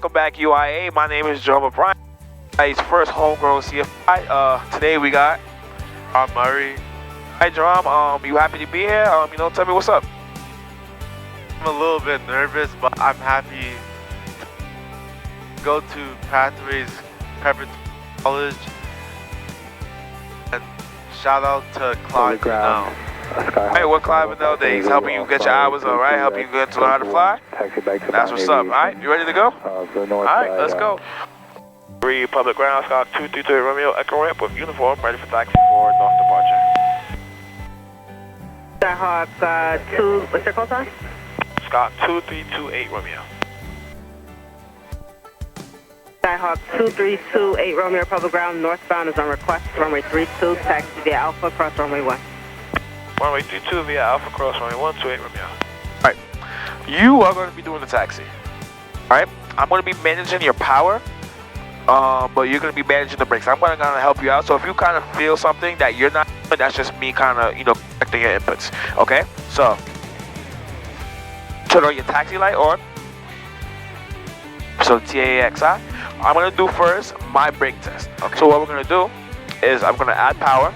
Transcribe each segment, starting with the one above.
welcome back UYA. My name is Jerron Bryan. His first homegrown CFI. Today we got Murray. Hi Jerron, you happy to be here? Tell me what's up. I'm a little bit nervous, but I'm happy to go to Pathways Preparatory College. And shout out to CLYDE now. Hey, what CLYDE nowadays? Helping you get your hours on, right? Helping you get to learn how to fly? That's what's up, alright? You ready to go? Alright, let's go. Public ground, Scott 232 Romeo Echo Ramp with uniform, ready for taxi for North departure. Skyhawk, what's your call sign? Scott 2328 Romeo. Skyhawk 2328 Romeo, public ground, northbound is on request, runway 32, taxi via Alpha, cross runway 1. Runway 32 via Alpha, cross runway 128 Romeo. Alright, you are going to be doing the taxi. Alright, I'm going to be managing your power, but you're going to be managing the brakes. I'm going to help you out, so if you kind of feel something that you're not doing, that's just me kind of, correcting your inputs. Okay, so turn on your taxi light on. So TAXI. I'm going to do first my brake test. Okay. So what we're going to do is I'm going to add power.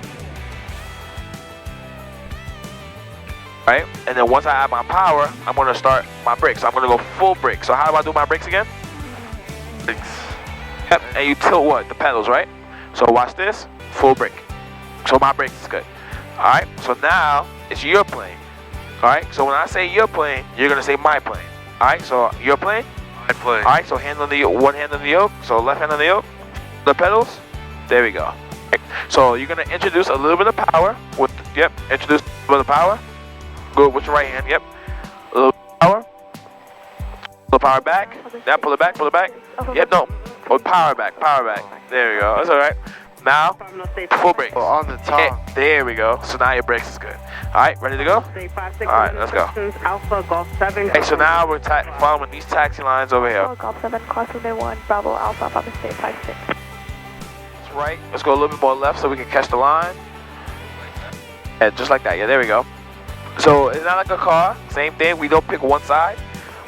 Right? And then once I add my power, I'm going to start my brakes. So I'm going to go full brake. So how do I do my brakes again? Thanks. Yep. And you tilt what? The pedals, right? So watch this. Full brake. So my brakes is good. Alright? So now it's your plane. Alright? So when I say your plane, you're going to say my plane. Alright? So your plane? My plane. Alright? So hand on the one hand on the yoke. So left hand on the yoke. The pedals. There we go. Right. So you're going to introduce a little bit of power. Introduce a little bit of power. Go with your right hand, yep. A little power. A little power back. Now pull it back, pull it back. Yep, no. Oh, power back, power back. There we go. That's alright. Now, full brakes. Oh, on the top. There we go. So now your brakes is good. Alright, ready to go? Alright, let's go. Alpha, Golf 7. Okay, so now we're following these taxi lines over here. Golf 7, cross runway 1, Bravo, Alpha, Papa State 56. That's right. Let's go a little bit more left so we can catch the line. And just like that. Yeah, there we go. So it's not like a car, same thing, we don't pick one side,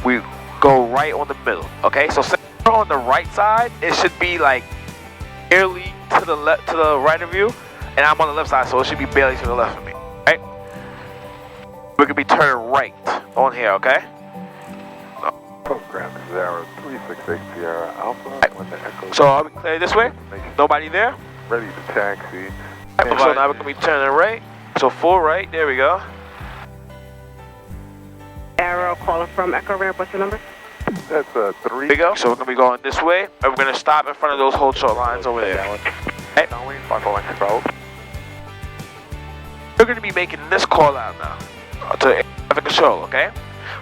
we go right on the middle, okay? So since we're on the right side, it should be like barely to the left, to the right of you, and I'm on the left side, so it should be barely to the left of me, right? We're gonna be turning right on here, okay? Program 0368 Sierra Alpha, when the echo. So are we clear this way? Nobody there? Ready to taxi. Right, so now we're gonna be turning right, so full right, there we go. Arrow calling from Echo Ramp, what's your number? That's 3. There we go. So we're going to be going this way, and we're going to stop in front of those hold short lines over there. Hey. We're going to be making this call out now to air traffic control, okay?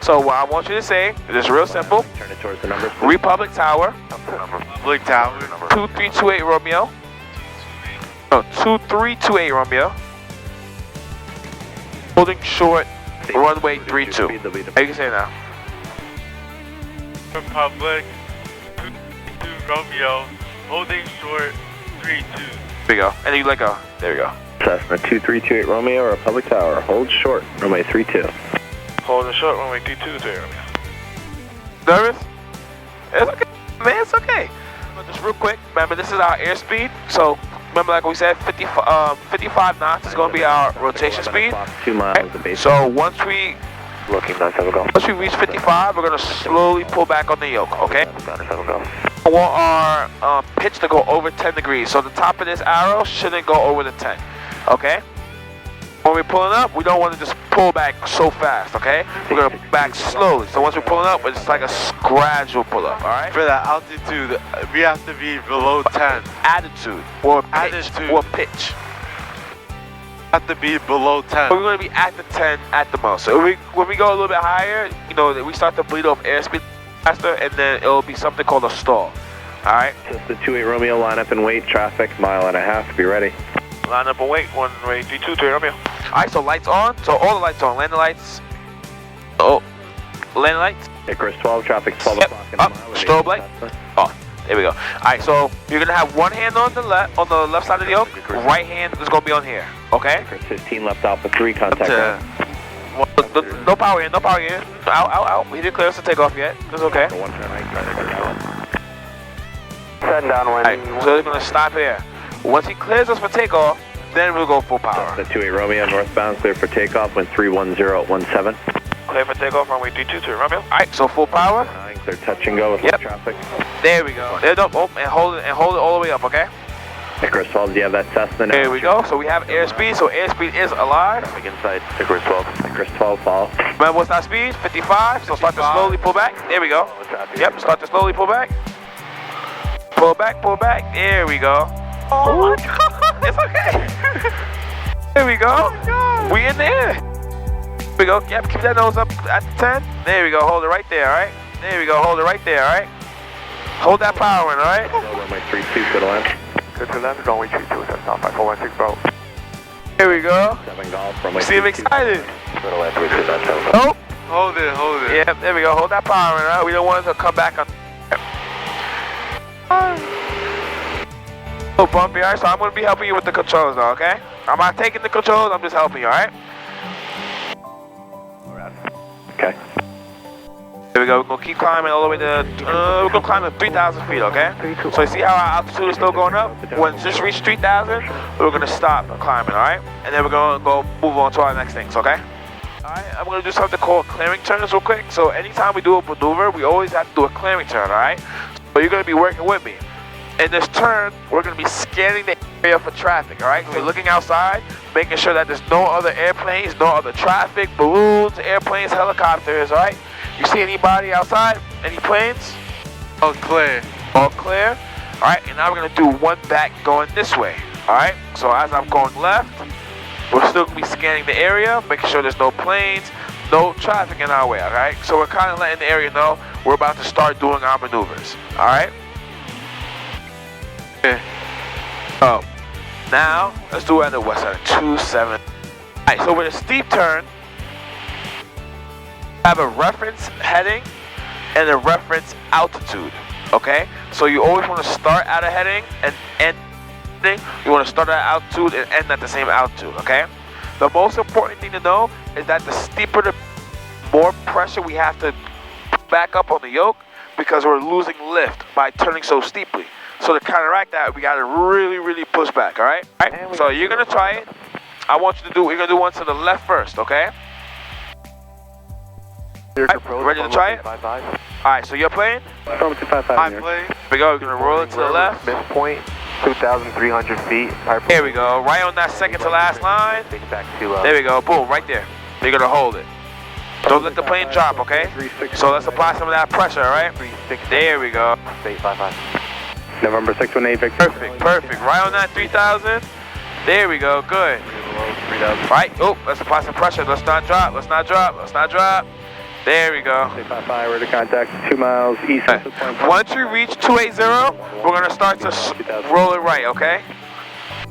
So what I want you to say is real simple. Turn it towards the numbers. Republic Tower. Republic Tower. 2328 Romeo. No, 2328 Romeo. Holding short. Runway 32. How you can say now? Republic 222 Romeo, holding short 32. There we go. And you let go. There we go. Cessna 2328 Romeo, Republic Tower. Hold short, runway 32. Holding short, runway 32 to Romeo. Nervous? It's okay, man. It's okay. But just real quick, remember this is our airspeed. So remember, like we said, 55 knots is going to be our rotation speed. 2 miles of base. So once we reach 55, we're going to slowly pull back on the yoke, okay? I want our pitch to go over 10 degrees. So the top of this arrow shouldn't go over the 10, okay? When we're pulling up, we don't want to just pull back so fast, okay? We're going to back slowly. So once we're pulling up, it's like a gradual pull up, all right? For the altitude, we have to be below 10. Attitude or pitch. Have to be below 10. We're going to be at the 10 at the most. So when we go a little bit higher, we start to bleed off airspeed faster, and then it'll be something called a stall. All right? Just the 28 Romeo, line up and wait. Traffic, 1.5 miles, be ready. Line up and wait. Runway 32 to Romeo. All right, so lights on. So all the lights on. Landing lights. Oh, landing lights. Icarus 12, traffic 12 o'clock in a Up. mile. Strobe light. Oh, there we go. All right, so you're gonna have one hand on the left side of the yoke. Right hand is gonna be on here. Okay. Icarus 15, left Alpha 3, contact. No power in. No power in. Out. We didn't clear us to take off yet. It's okay. One turn right, Setting downwind. Alright, so we're gonna stop here. Once he clears us for takeoff, then we'll go full power. The 28 Romeo northbound, clear for takeoff, wind 31017. Clear for takeoff, runway 32 Romeo. Alright, so full power. Clear touch and go with Yep. traffic. There we go. There, no, oh, and hold it all the way up, okay? Icarus 12, do you have that Cessna now? There we go. So we have airspeed, so airspeed is alive. Traffic inside, Icarus 12. Icarus 12, follow. Remember what's our speed? 55. So start to slowly pull back. There we go. Yep, start to slowly pull back. Pull back, pull back. There we go. Oh my god, it's okay. There we go. We in there. There we go. Yep, keep that nose up at the 10. There we go. Hold it right there, alright? There we go. Hold it right there, alright? Hold that power in, alright? Runway 32, good to land. Good to land, runway 32, that's not 5416 Bravo. There we go. 7 golf, runway You see him 32. excited. Good to land, 32, that's over. Oh. Hold it, hold it. Yeah, there we go. Hold that power in, alright? We don't want it to come back on. So bumpy, alright? So I'm going to be helping you with the controls now, okay? I'm not taking the controls, I'm just helping you, alright? Okay. There we go. We're going to keep climbing all the way to, we're going to climb to 3,000 feet, okay? So you see how our altitude is still going up? When it just reached 3,000, we're going to stop climbing, alright? And then we're going to go move on to our next things, okay? Alright, I'm going to do something called clearing turns real quick. So anytime we do a maneuver, we always have to do a clearing turn, alright? So you're going to be working with me. In this turn, we're going to be scanning the area for traffic, alright? So we're looking outside, making sure that there's no other airplanes, no other traffic, balloons, airplanes, helicopters, alright? You see anybody outside? Any planes? All clear. All clear? Alright, and now we're going to do one back going this way, alright? So as I'm going left, we're still going to be scanning the area, making sure there's no planes, no traffic in our way, alright? So we're kind of letting the area know we're about to start doing our maneuvers, alright? Oh, now let's do it on the west side. 27. Alright, so with a steep turn, have a reference heading and a reference altitude. Okay, so you always want to start at a heading and end. You want to start at altitude and end at the same altitude. Okay, the most important thing to know is that the steeper, the more pressure we have to back up on the yoke because we're losing lift by turning so steeply. So to counteract that, we got to really push back, all right? All right? So you're going to try it. I want you to do, we're going to do one to the left first, okay? All right, ready to try it? All right, so you're playing? From 255 I'm playing. Here we go, we're going to roll it to the left. Midpoint, 2,300 feet. Here we go, right on that second to last line. There we go, boom, right there. You're going to hold it. Don't let the plane drop, okay? So let's apply some of that pressure, all right? There we go. November 618, Victor. Perfect. Right on that 3,000. There we go. Good. Right. Oh, let's apply some pressure. Let's not drop. There we go. 655, ready to contact 2 miles east. Right. Once you reach 280, we're going to start to roll it right, okay?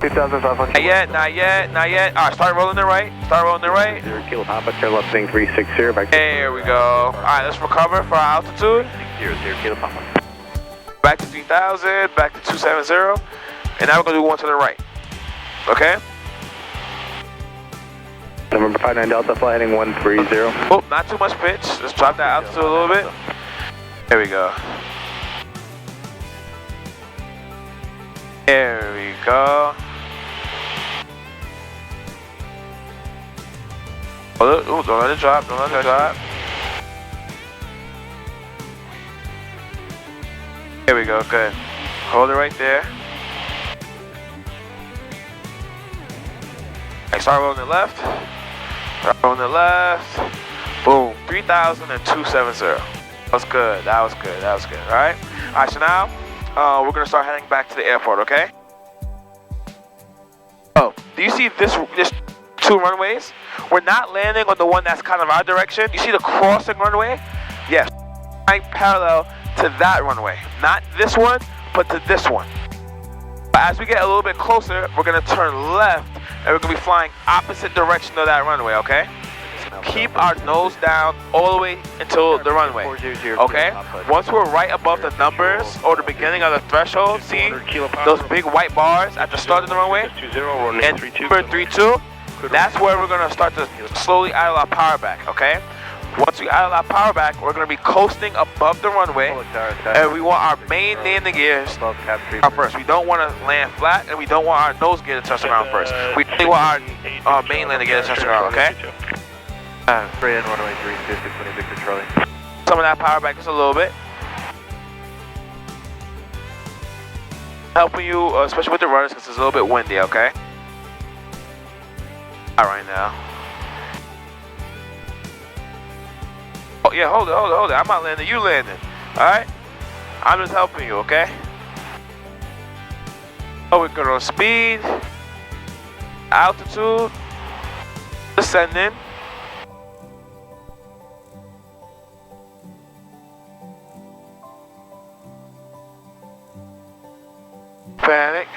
2,500. Not yet. All right, start rolling it right. 0 Kilo Papa, turn left, thing 360. Back to There we go. All right, let's recover for our altitude. 0 Kilo Papa. Back to 3,000, back to 270. And now we're going to do one to the right. Okay? November 59 Delta, fly heading 130. Oh, not too much pitch. Let's drop that altitude a little bit. There we go. There we go. Oh, don't let it drop. There we go, good. Hold it right there. Okay, start rolling the left. Boom, 3,000 and 270. That was good. Alright? Alright, so now we're gonna start heading back to the airport, okay? Oh, do you see this 2 runways? We're not landing on the one that's kind of our direction. You see the crossing runway? Yes. Right parallel to that runway. Not this one, but to this one. But as we get a little bit closer, we're gonna turn left and we're gonna be flying opposite direction of that runway, okay? Keep our nose down all the way until the runway, okay? Once we're right above the numbers or the beginning of the threshold, see those big white bars at the start of the runway? And number 32, that's where we're gonna start to slowly idle our power back, okay? Once we add our power back, we're going to be coasting above the runway, and we want our main landing gears out first. We don't want to land flat, and we don't want our nose gear to touch the ground first. We only want our main landing gear to touch the ground, okay? Free in runway 32, 626 Charlie. Some of that power back just a little bit. Helping you, especially with the runners, because it's a little bit windy, okay? All right now. Oh yeah, hold it. I'm not landing, you landing. All right? I'm just helping you, okay? Oh, we're good on speed, altitude, descending. Panic.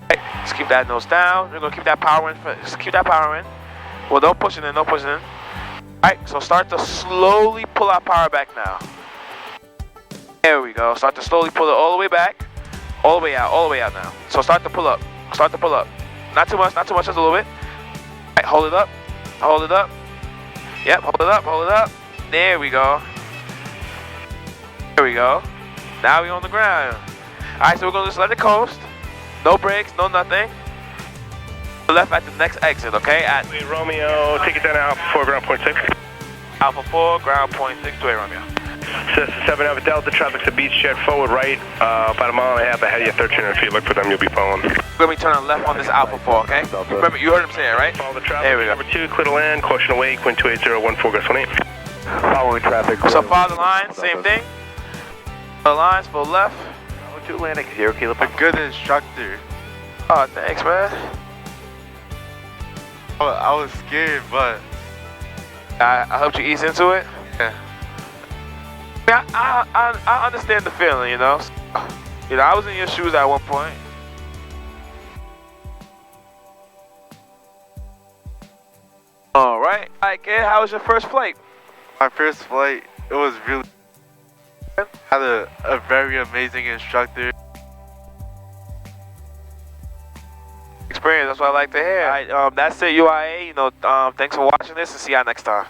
Right, just keep that nose down. We're gonna keep that power in. Just keep that power in. Well, don't push it in. Don't push it in. Alright, so start to slowly pull our power back now. There we go. Start to slowly pull it all the way back. All the way out now. So start to pull up. Start to pull up. Not too much, just a little bit. Alright, hold it up. Hold it up. Yep, hold it up. There we go. There we go. Now we're on the ground. Alright, so we're gonna just let it coast. No brakes, no nothing. Left at the next exit, okay? At Romeo, take it down to Alpha 4, ground point 6. Alpha 4, ground point 6 to Romeo. Cessna 7 Alpha Delta, traffic's a beach jet forward right, about a mile and a half ahead of you, 1,300 feet. Look for them, you'll be following. We're gonna be turning left on this Alpha 4, okay? Remember, you heard him say it, right? Follow the traffic. There we go. Number 2, clear to land, caution away, wind 28014, gust 18. Following traffic. So follow the line, same thing. The lines, full left. 2 landing, 0 kilo. A good instructor. Oh, thanks, man. I was scared, but I helped you ease into it. yeah. I understand the feeling, you know. You know, I was in your shoes at one point. All right, kid. How was your first flight? My first flight, it was really had a very amazing instructor. Experience. That's what I like to hear. All right, that's it, UYA. You know, thanks for watching this, and see y'all next time.